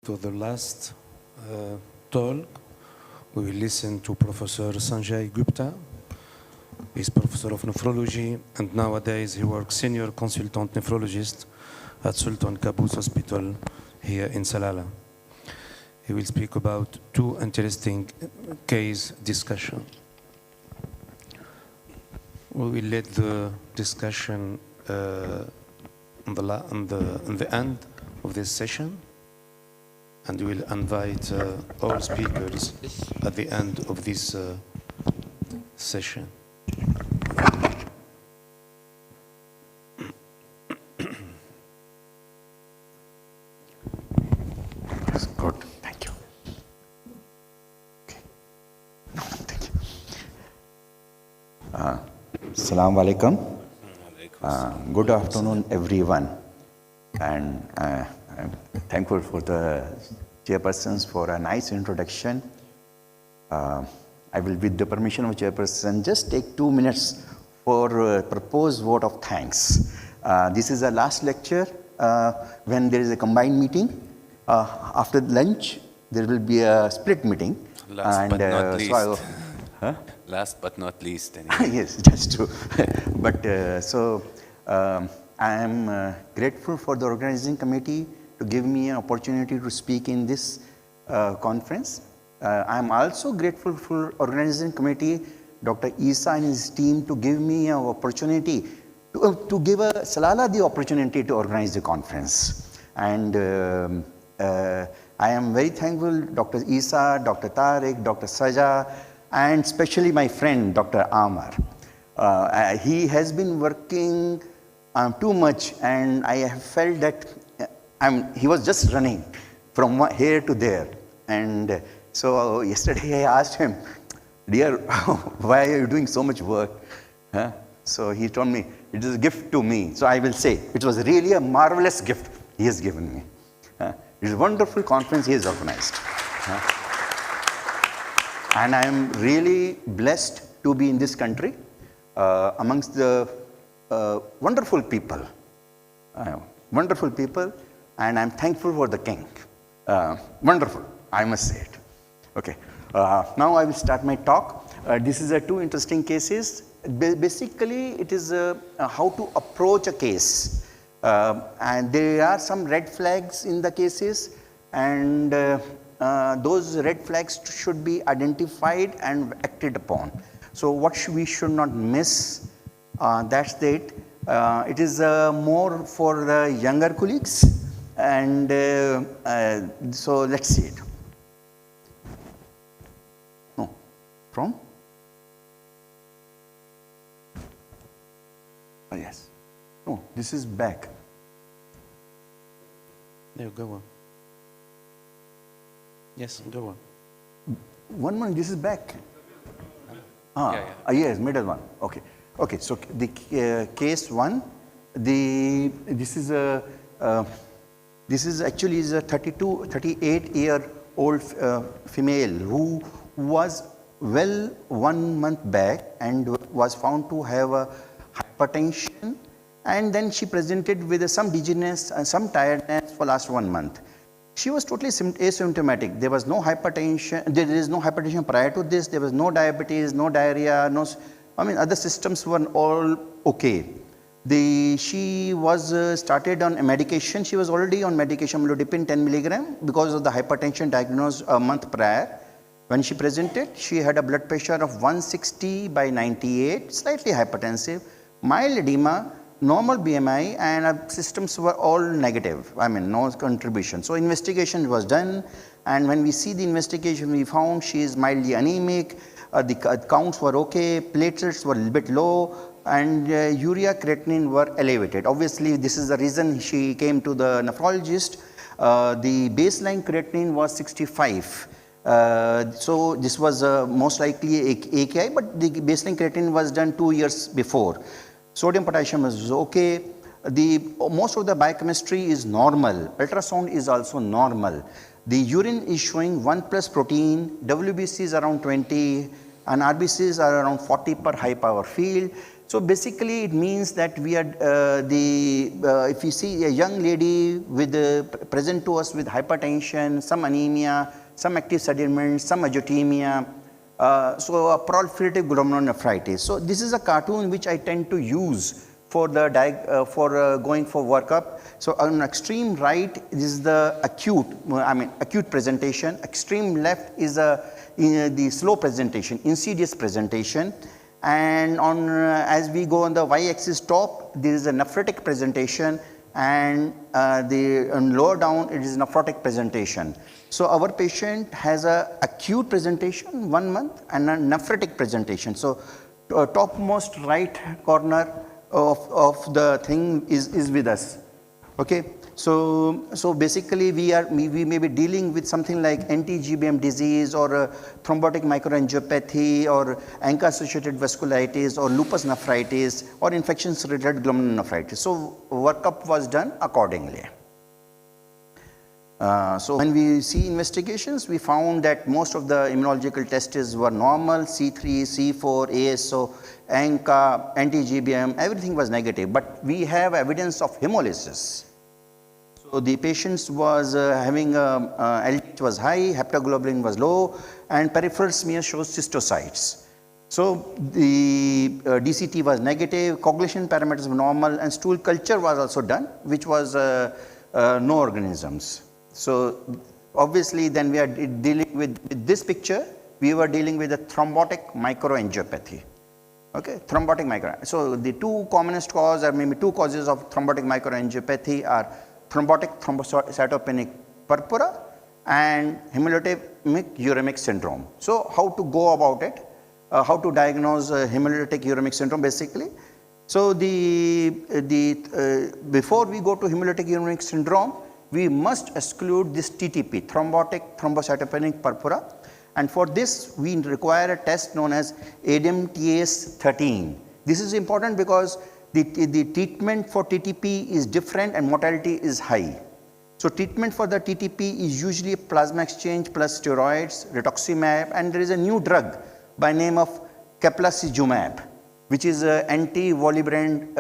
to the last talk. We will listen to Professor Sanjay Gupta. He's professor of nephrology, and nowadays he works senior consultant nephrologist at Sultan Qaboos Hospital here in Salalah. He will speak about two interesting case discussion. We will let the discussion on the end of this session, and we will invite all speakers at the end of this session. Good, thank you. Okay. No, thank you. Assalamu alaikum. Good afternoon, everyone. And I'm thankful for the chairpersons for a nice introduction. I will, with the permission of chairperson, just take 2 minutes for proposed vote of thanks. This is the last lecture when there is a combined meeting. After lunch, there will be a split meeting. Last but not least. Huh? Last but not least. Anyway. Yes, that's true. But I am grateful for the organizing committee to give me an opportunity to speak in this conference. I am also grateful for organizing committee, Dr. Isa and his team, to give me an opportunity to give Salalah the opportunity to organize the conference. And I am very thankful Dr. Isa, Dr. Tariq, Dr. Saja, and especially my friend Dr. Amar. He has been working too much, and I have felt that he was just running from here to there. And so yesterday I asked him, "Dear, why are you doing so much work?" So he told me, "It is a gift to me." So I will say, it was really a marvelous gift he has given me. It is a wonderful conference he has organized. And I am really blessed to be in this country amongst the wonderful people. Wonderful people, and I'm thankful for the king. Wonderful, I must say it. Okay, now I will start my talk. This is two interesting cases. Basically, it is how to approach a case. And there are some red flags in the cases, and those red flags should be identified and acted upon. So what we should not miss, that's it. It is more for the younger colleagues, and so let's see it. No, from? Oh, yes. No, this is back. No, go on. Yes, go on. One, this is back. Yes, middle one. Okay. Okay, so the case one, this is actually a 38-year-old female who was well 1 month back and was found to have a hypertension, and then she presented with some dizziness and some tiredness for last 1 month. She was totally asymptomatic. There was no hypertension. There is no hypertension prior to this. There was no diabetes, no diarrhea, other systems were all okay. She was started on a medication. She was already on medication, amlodipine 10 milligram, because of the hypertension diagnosed a month prior. When she presented, she had a blood pressure of 160/98, slightly hypertensive, mild edema, normal BMI, and her systems were all negative, no contribution. So investigation was done, and when we see the investigation, we found she is mildly anemic, the counts were okay, platelets were a little bit low, and urea creatinine were elevated. Obviously, this is the reason she came to the nephrologist. The baseline creatinine was 65. So this was most likely AKI, but the baseline creatinine was done 2 years before. Sodium potassium is okay. Most of the biochemistry is normal. Ultrasound is also normal. The urine is showing 1+ protein, WBC is around 20, and RBCs are around 40 per high power field. So basically it means that we are if you see a young lady with present to us with hypertension, some anemia, some active sediment, some azotemia, so a proliferative glomerulonephritis. So this is a cartoon which I tend to use for the going for workup. So on extreme right is the acute presentation. Extreme left is the slow presentation, insidious presentation. And on as we go on the y-axis top, there is a nephrotic presentation, and on lower down it is nephrotic presentation. So our patient has a acute presentation 1 month and a nephrotic presentation. So topmost right corner of the thing is with us. Okay. So basically we may be dealing with something like anti-GBM disease or thrombotic microangiopathy or ANCA-associated vasculitis or lupus nephritis or infections-related glomerulonephritis. So workup was done accordingly. So when we see investigations, we found that most of the immunological tests were normal, C3, C4, ASO, ANCA, anti-GBM, everything was negative, but we have evidence of hemolysis. So the patient was having LDH was high, heptoglobulin was low, and peripheral smear shows cystocytes. So the DCT was negative, coagulation parameters were normal, and stool culture was also done, which was no organisms. So obviously then we are dealing with this picture, we were dealing with a thrombotic microangiopathy. Okay, thrombotic micro. So the two commonest causes, or maybe two causes of thrombotic microangiopathy are thrombotic thrombocytopenic purpura and hemolytic uremic syndrome. So how to go about it? How to diagnose hemolytic uremic syndrome basically? So before we go to hemolytic uremic syndrome, we must exclude this TTP, thrombotic thrombocytopenic purpura, and for this we require a test known as ADMTS13. This is important because the treatment for TTP is different and mortality is high. So treatment for the TTP is usually plasma exchange plus steroids, rituximab, and there is a new drug by name of caplacizumab, which is an anti-volibrand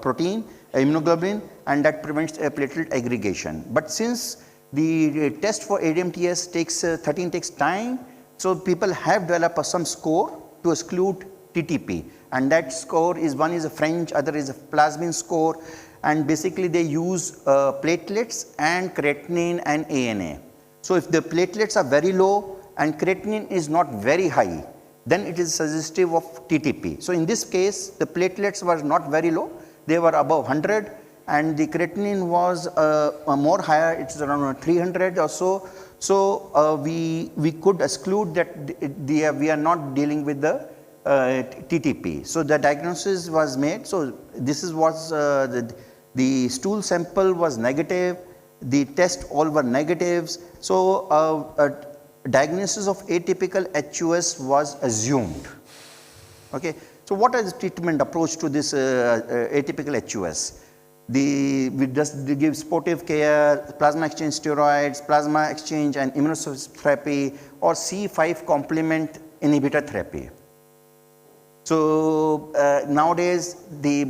protein, immunoglobulin, and that prevents platelet aggregation. But since the test for ADMTS takes 13 takes time, so people have developed some score to exclude TTP, and that score is one is a French, other is a plasmin score, and basically they use platelets and creatinine and ANA. So if the platelets are very low and creatinine is not very high, then it is suggestive of TTP. So in this case the platelets were not very low, they were above 100, and the creatinine was more higher, it is around 300 or so. So we could exclude that we are not dealing with the TTP. So the diagnosis was made. So this was the stool sample was negative, the test all were negatives. So diagnosis of atypical HUS was assumed. Okay. So what is the treatment approach to this atypical HUS? We just give supportive care, plasma exchange steroids, plasma exchange and immunotherapy, or C5 complement inhibitor therapy. So nowadays the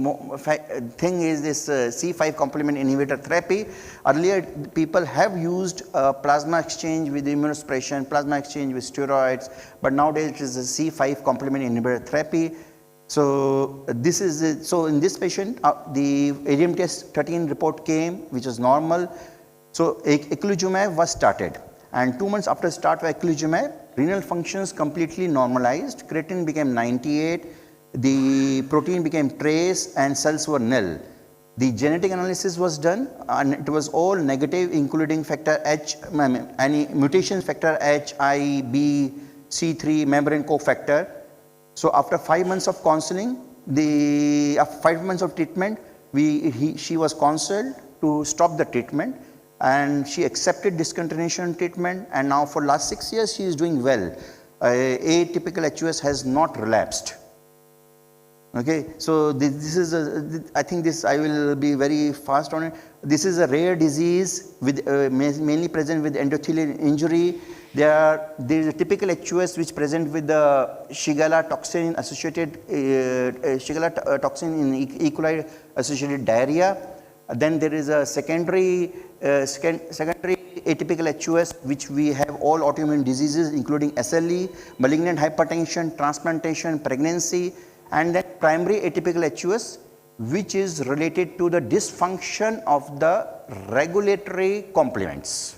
thing is this C5 complement inhibitor therapy. Earlier people have used plasma exchange with immunosuppression, plasma exchange with steroids, but nowadays it is a C5 complement inhibitor therapy. So this is it. So in this patient the ADMTS13 report came, which was normal. So eculizumab was started, and 2 months after start of eculizumab, renal functions completely normalized, creatinine became 98, the protein became trace, and cells were nil. The genetic analysis was done and it was all negative, including factor H, any mutation factor H, I, B, C3, membrane cofactor. So after 5 months of counseling, after 5 months of treatment, she was counseled to stop the treatment, and she accepted discontinuation treatment, and now for last 6 years she is doing well. Atypical HUS has not relapsed. Okay, so this is I think this I will be very fast on it. This is a rare disease with mainly present with endothelial injury. There is a typical HUS which present with the Shigella toxin associated Shigella toxin in E. coli associated diarrhea. Then there is a secondary atypical HUS which we have all autoimmune diseases including SLE, malignant hypertension, transplantation, pregnancy, and then primary atypical HUS which is related to the dysfunction of the regulatory complements.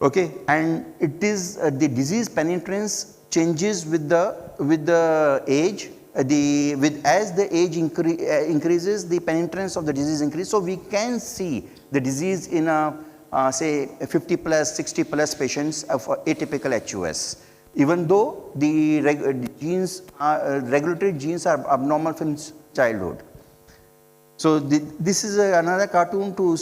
Okay, and it is the disease penetrance changes with the age. As the age increases, the penetrance of the disease increases. So we can see the disease in a say 50 plus, 60 plus patients of atypical HUS. Even though the regulatory genes are abnormal from childhood. So this is another cartoon to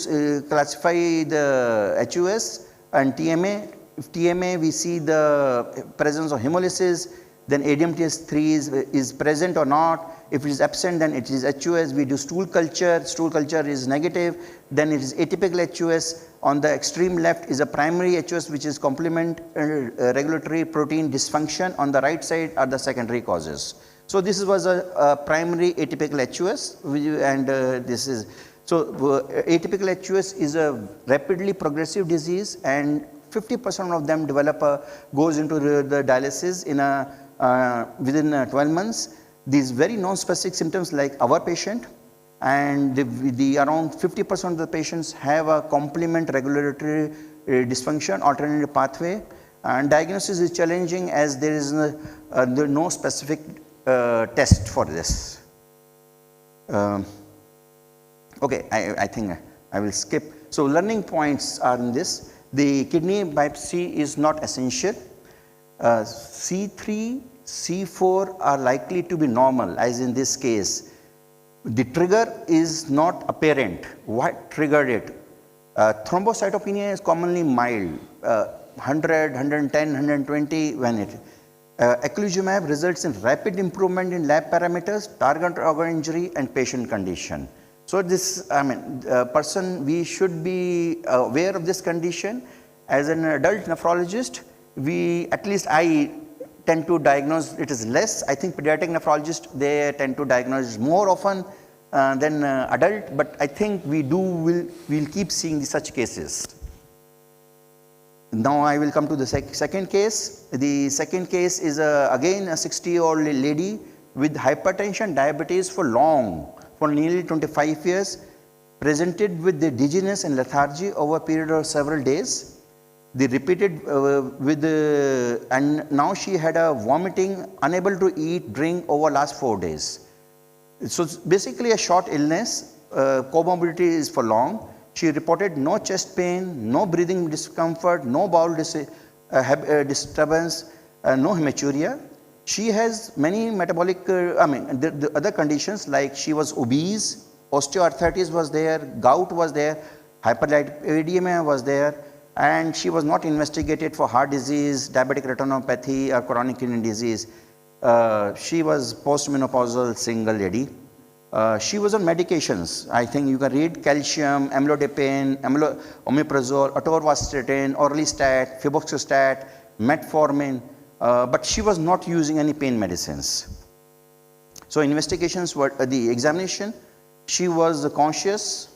classify the HUS and TMA. If TMA, we see the presence of hemolysis, then ADMTS3 is present or not. If it is absent, then it is HUS. We do stool culture is negative, then it is atypical HUS. On the extreme left is a primary HUS which is complement regulatory protein dysfunction. On the right side are the secondary causes. So this was a primary atypical HUS and this is, so atypical HUS is a rapidly progressive disease and 50% of them goes into the dialysis in within 12 months. These very non-specific symptoms like our patient, and the around 50% of the patients have a complement regulatory dysfunction alternative pathway, and diagnosis is challenging as there is no specific test for this. Okay, I think I will skip. So learning points are in this. The kidney biopsy is not essential. C3, C4 are likely to be normal, as in this case. The trigger is not apparent. What triggered it? Thrombocytopenia is commonly mild, 100, 110, 120 when it. Eculizumab results in rapid improvement in lab parameters, target organ injury and patient condition. So this, person, we should be aware of this condition. As an adult nephrologist, at least I tend to diagnose it is less. I think pediatric nephrologists, they tend to diagnose more often than adult, but I think we'll keep seeing such cases. Now I will come to the second case. The second case is again a 60-year-old lady with hypertension, diabetes for nearly 25 years, presented with the dizziness and lethargy over a period of several days. They repeated and now she had a vomiting, unable to eat, drink over last 4 days. So basically a short illness, comorbidity is for long. She reported no chest pain, no breathing discomfort, no bowel disturbance, no hematuria. She has many metabolic, the other conditions like she was obese, osteoarthritis was there, gout was there, hyperlipidemia was there, and she was not investigated for heart disease, diabetic retinopathy or chronic kidney disease. She was postmenopausal single lady. She was on medications. I think you can read calcium, amlodipine, omeprazole, atorvastatin, orlistat, febuxostat, metformin, but she was not using any pain medicines. So investigations were the examination. She was conscious,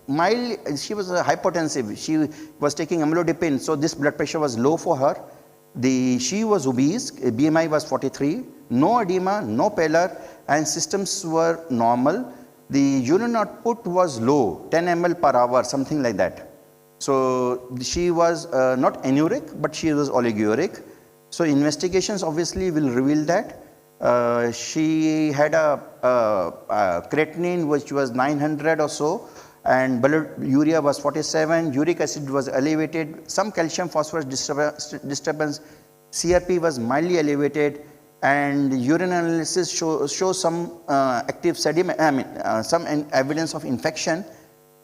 mild, she was hypotensive. She was taking amlodipine, so this blood pressure was low for her. She was obese, BMI was 43, no edema, no pallor, and systems were normal. The urine output was low, 10 ml per hour, something like that. So she was not anuric, but she was oliguric. So investigations obviously will reveal that. She had a creatinine which was 900 or so, and blood urea was 47, uric acid was elevated, some calcium phosphorus disturbance, CRP was mildly elevated, and urine analysis shows some active sediment, some evidence of infection.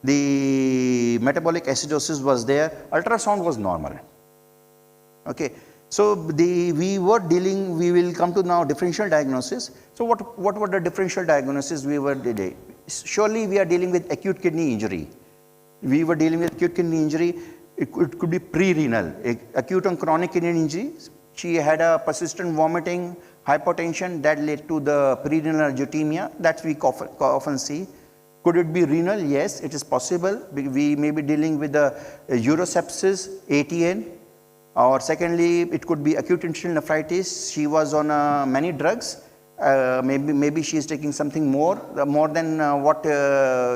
The metabolic acidosis was there, ultrasound was normal. Okay, So we were dealing, we will come to now differential diagnosis. So what were the differential diagnosis we were dealing? Surely we are dealing with acute kidney injury. We were dealing with acute kidney injury. It could be pre-renal, acute and chronic kidney injury. She had a persistent vomiting, hypotension that led to the pre-renal angiotemia that we often see. Could it be renal? Yes, it is possible. We may be dealing with the urosepsis, ATN, or secondly, it could be acute intestinal nephritis. She was on many drugs. Maybe she is taking something more than what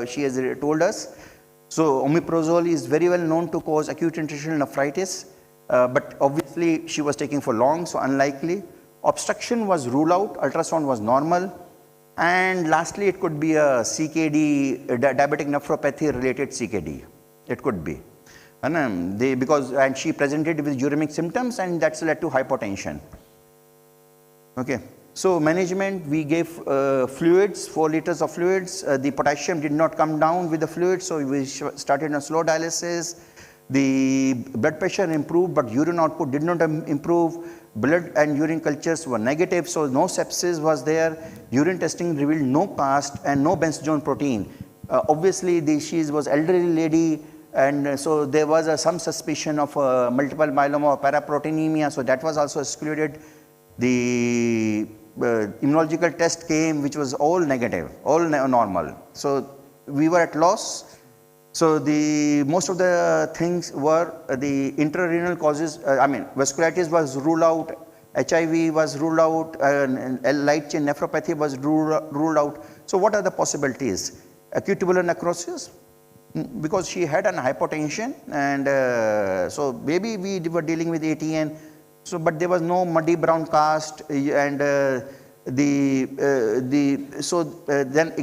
she has told us. So omeprazole is very well known to cause acute intestinal nephritis, but obviously she was taking for long, so unlikely. Obstruction was ruled out, ultrasound was normal. And lastly, it could be a CKD, diabetic nephropathy related CKD. It could be. And she presented with uremic symptoms, and that's led to hypotension. Okay. So management, we gave fluids, 4 liters of fluids. The potassium did not come down with the fluids, so we started on slow dialysis. The blood pressure improved, but urine output did not improve. Blood and urine cultures were negative, so no sepsis was there. Urine testing revealed no cast and no Benzone protein. Obviously, she was elderly lady, and so there was some suspicion of multiple myeloma or paraproteinemia, so that was also excluded. The immunological test came, which was all negative, all normal. So we were at loss. So most of the things were the intrarenal causes. Vasculitis was ruled out, HIV was ruled out, light chain nephropathy was ruled out. So what are the possibilities? Acute tubular necrosis, because she had an hypotension, and so maybe we were dealing with ATN. So, but there was no muddy brown cast, and then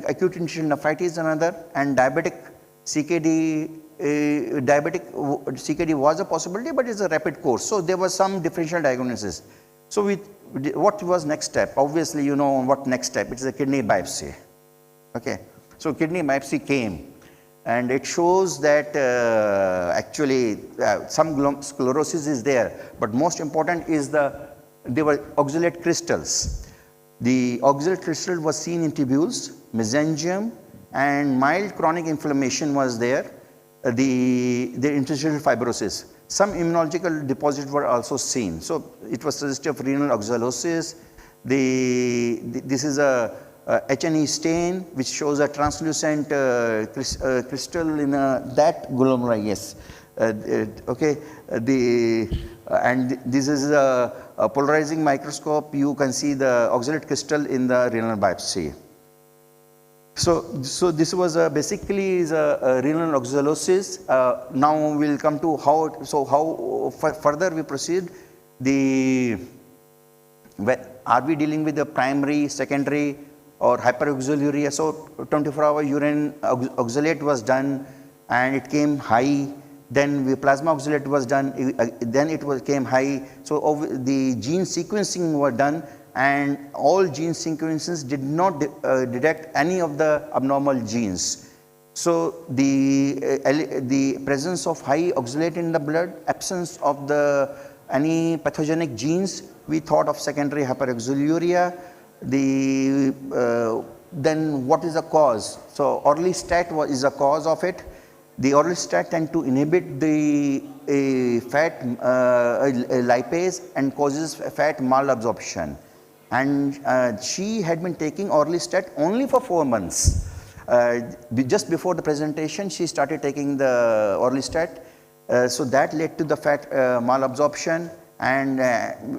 acute intestinal nephritis another, and diabetic CKD. CKD was a possibility, but it's a rapid course. So there was some differential diagnosis. So what was next step? Obviously, you know what next step. It's a kidney biopsy. Okay. So kidney biopsy came, and it shows that actually some sclerosis is there, but most important is there were oxalate crystals. The oxalate crystal was seen in tubules, mesangium, and mild chronic inflammation was there. The interstitial fibrosis. Some immunological deposits were also seen. So it was suggestive of renal oxalosis. This is a H&E stain which shows a translucent crystal in that glomeruli. Yes. Okay. And this is a polarizing microscope. You can see the oxalate crystal in the renal biopsy. So this was basically a renal oxalosis. Now we'll come to how further we proceed. Are we dealing with the primary, secondary, or hyperoxaluria? So 24-hour urine oxalate was done, and it came high. Then plasma oxalate was done. Then it came high. So the gene sequencing were done, and all gene sequences did not detect any of the abnormal genes. So the presence of high oxalate in the blood, absence of any pathogenic genes, we thought of secondary hyperoxaluria. Then what is the cause? So orlistat is the cause of it. The orlistat tend to inhibit the fat lipase and causes fat malabsorption. And she had been taking orlistat only for 4 months. Just before the presentation, she started taking the orlistat. So that led to the fat malabsorption. And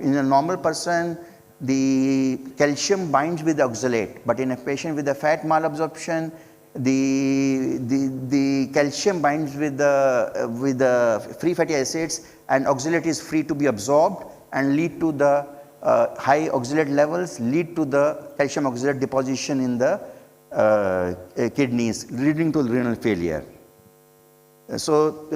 in a normal person, the calcium binds with the oxalate. But in a patient with the fat malabsorption, the calcium binds with the free fatty acids, and oxalate is free to be absorbed and lead to the high oxalate levels, lead to the calcium oxalate deposition in the kidneys, leading to renal failure. So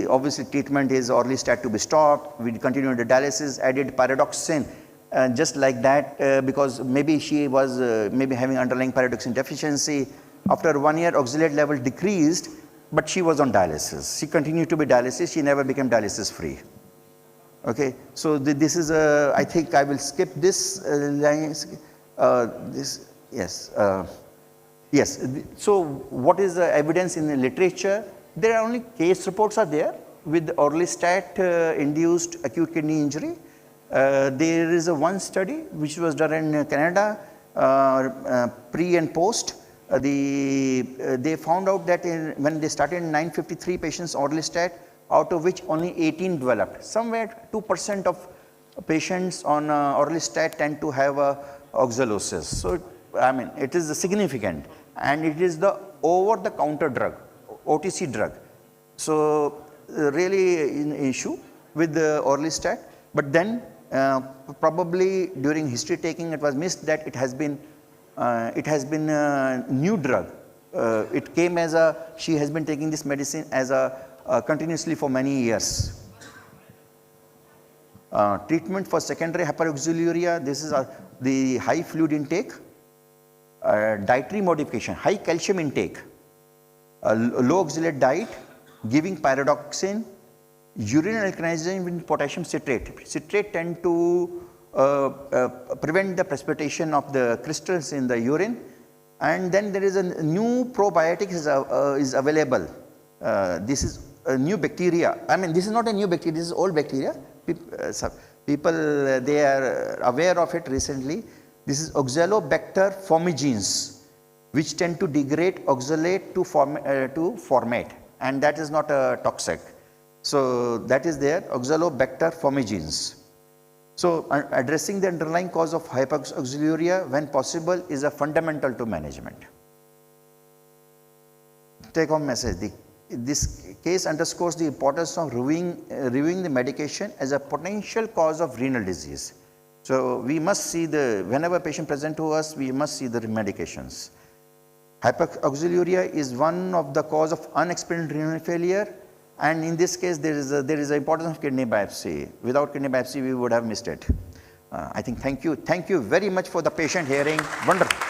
obviously treatment is orlistat to be stopped. We continued the dialysis, added pyridoxine, just like that, because maybe she was maybe having underlying pyridoxine deficiency. After 1 year, oxalate level decreased, but she was on dialysis. She continued to be dialysis. She never became dialysis free. Okay, so this is I think I will skip this line. Yes. Yes. So what is the evidence in the literature? There are only case reports are there with orlistat induced acute kidney injury. There is one study which was done in Canada, pre and post. They found out that when they started 953 patients orlistat, out of which only 18 developed. Somewhere 2% of patients on orlistat tend to have oxalosis. So I mean it is significant, and it is the over-the-counter drug, OTC drug. So really an issue with the orlistat, but then probably during history taking it was missed that it has been a new drug. It came as she has been taking this medicine as continuously for many years. Treatment for secondary hyperoxaluria, this is the high fluid intake, dietary modification, high calcium intake, low oxalate diet, giving pyridoxine, urine alkalinization with potassium citrate. Citrate tend to prevent the precipitation of the crystals in the urine, and then there is a new probiotic is available. This is a new bacteria. I mean this is not a new bacteria, this is old bacteria. People they are aware of it recently. This is Oxalobacter formigenes, which tend to degrade oxalate to formate, and that is not toxic. So that is there, Oxalobacter formigenes. So addressing the underlying cause of hyperoxaluria when possible is a fundamental to management. Take home message. This case underscores the importance of reviewing the medication as a potential cause of renal disease. So we must see whenever a patient presents to us, we must see the medications. Hyperoxaluria is one of the cause of unexplained renal failure, and in this case there is the importance of kidney biopsy. Without kidney biopsy we would have missed it. I think thank you very much for the patient hearing. Wonderful.